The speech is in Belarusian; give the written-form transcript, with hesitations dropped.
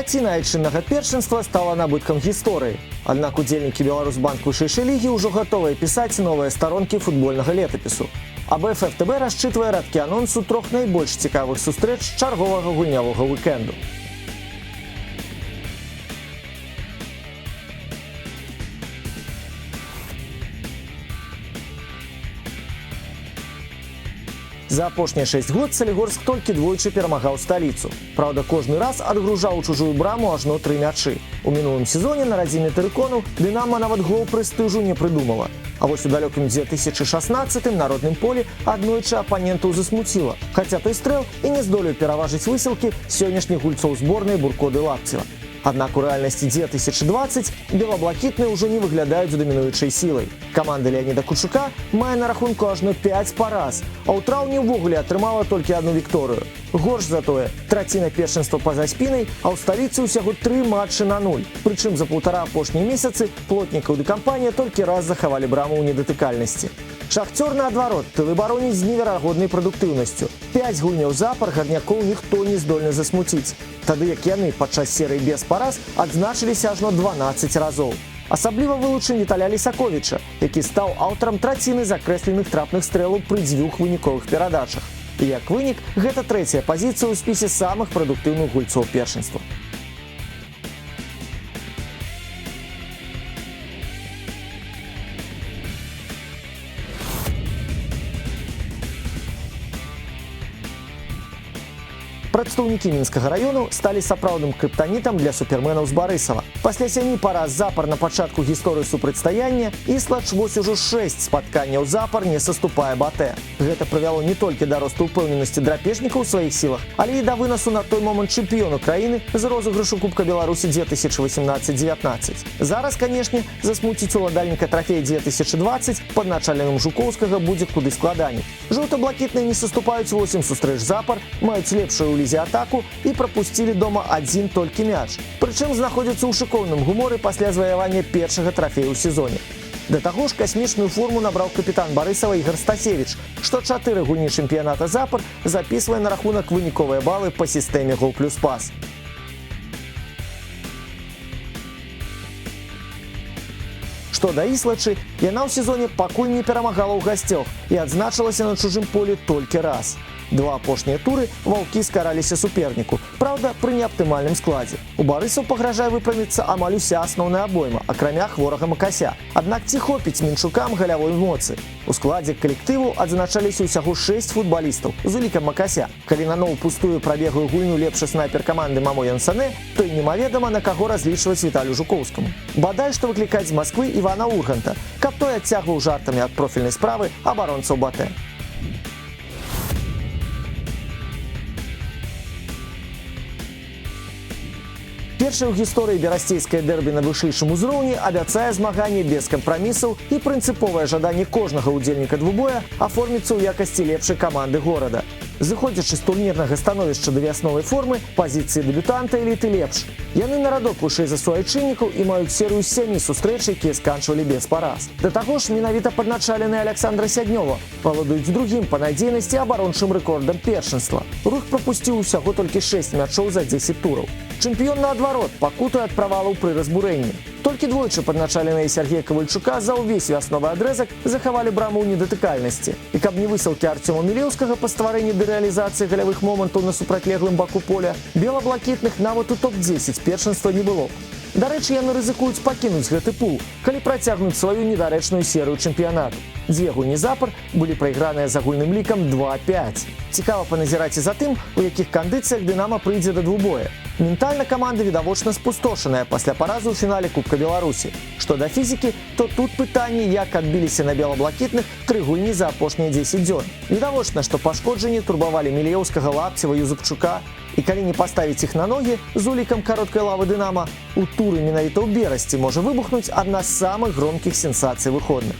Траціна айчыннага першынства стала набыткам гісторыі. Аднак удзельнікі Беларусьбанк вышэйшай лігі ўжо гатовыя пісаць новыя старонкі футбольнага летапісу. АБФ ФТБ расчытвае радкі анонсу трох найбольш цікавых сустрэч чарговага гульнявога уікенду. За апошнія 6 год Салігорск толькі двойчы перамагаў сталіцу. Праўда, кожны раз адгружаў у чужую браму ажно 3 мячы. У мінулым сезоне на радзіме тэрыкону Дынама нават гол прэстыжу не прыдумала. А вось у далёкім 2016-м на родным полі аднойчы апанентаў засмуціла, хаця той стрэл і не здолеў пераважыць высілкі сённяшніх гульцоў зборнай Буркоды Лапціва. Аднак у рэальнасці 2020 белаблакітныя ўжо не выглядаюць дамінуючай сілай. Каманда Леаніда Кучука мае на рахунку ажно 5 параз, а ў траўні ўвогуле атрымала толькі одну вікторыю. Горш затое, траціна першынства па-за спінай, а ў сталіцы ўсяго 3 матчы на 0. Прычым за паўтара апошнія месяцы плотнікаў ды кампанія толькі раз захавалі браму ў недатыкальнасці. Шахцёр наадварот, тылы бароніць з неверагоднай прадуктыўнасцю. 5 гульняў запар гарнякоў ніхто не здольны засмуціць. Тады як яны падчас серыі без параз адзначыліся ажно 12 разоў. Асабліва вылучым Віталя Лісаковіча, які стаў аўтарам траціны закрэсленых трапных стрэлаў пры 2 выніковых перадачах. І як вынік, гэта 3-я пазіцыя ў спісе самых прадуктыўных гульцоў першынства. Прадстаўнікі мінскага раёну сталі сапраўдным крыптанітам для суперменаў з Барысава. Пасля 7 параз запар на пачатку гісторыі супрацьстаяння Іслач вось ужо 6 спатканняў запар не саступае БАТЭ. Гэта прывяло не толькі да росту ўпэўненасці драпежнікаў у сваіх сілах, але і да вынасу на той момант чэмпіёну краіны з розыгрышу Кубка Беларусі 2018-19. Зараз, канешне, засмуціць уладальніка трафея 2020 пад начальнікам Жукоўскага будзе куды складаней. Жоўта-блакітныя не саступаюць 8 сустрэч запар, маюць лепшую лізе атаку і прапусцілі дома адзін толькі мяч. Прычым знаходзяцца ў шыкоўным гуморы пасля заваявання першага трафея ў сезоне. Да таго ж касмічную форму набраў капітан Барысава Ігор Стасевіч, што 4 гульні чэмпіяната запар запісвае на рахунак выніковыя балы па сістэме гол плюс пас. Што да Іслачы, яна ў сезоне пакуль не перамагала ў гасцёх і адзначылася на чужым полі толькі раз. 2 апошнія туры ваўкі скараліся суперніку, праўда, пры неаптымальным складзе. У барысаў пагражае выпраміцца амаль уся асноўная абойма, акрамя хворага Макася. Аднак ці хопіць мінчукам галявой моцы? У складзе калектыву адзначаліся ўсяго 6 футбалістаў, з улікам Макася. Калі наноў пустую прабеглую гульню лепшы снайпер каманды Мамо Янсане, то і немаведама, на каго разлічваць Віталю Жукоўскаму. Бадай, што выклікаць з Масквы Івана Урганта, каб той адцягваў жартамі ад профільнай справы абаронцаў БАТЭ. Першае ў гісторыі берасцейскае дэрбі на вышэйшым узроўні абяцае змаганне без кампрамісаў і прынцыповае жаданне кожнага ўдзельніка двубоя аформіцца ў якасці лепшай каманды горада. Зыходзячы з турнірнага становішча да вясновай формы, пазіцыі дэбютанта эліты лепш. Яны на радок вышэй за суайчыннікаў і маюць серыю з 7 сустрэч, якія сканчвалі без параз. Да таго ж, менавіта падначалены Аляксандра Сяднёва валодаюць другім па надзейнасці абарончым рэкордам першынства. Рух прапусціў усяго толькі 6 мячоў за 10 тураў. Чэмпіён наадварот пакутуе ад правалаў пры разбурэнні. Толькі двойчы падначаленыя Сергея Кавальчука за ўвесь вясновы адрэзак захавалі браму ў недатыкальнасці. І каб не высылкі Арцёма Мілеўскага па стварэнні ды рэалізацыі галявых момантаў на супрацьлеглым баку поля, белаблакітных нават у топ-10 першынства не было. Дарэчы, яны рызыкуюць пакінуць гэты пул, калі працягнуць сваю недарэчную серыю чэмпіянату. 2 гульні запар былі прайграныя з агульным лікам 2-5. Цікава паназіраць і за тым, у якіх кандыцыях Дынама прыйдзе да двубоя. Ментальна каманда відавочна спустошаная пасля паразу ў фінале Кубка Беларусі. Што да фізікі, то тут пытанне, як адбіліся на белаблакітных 3 гульні за апошнія 10 дзён. Відавочна, што пашкоджанні турбавалі Мілеўскага, Лапціва, Юзапчука, і калі не паставіць іх на ногі з улікам кароткай лавы Дынама, у туры менавіта ў Берасці можа выбухнуць адна з самых громкіх сенсацый выходных.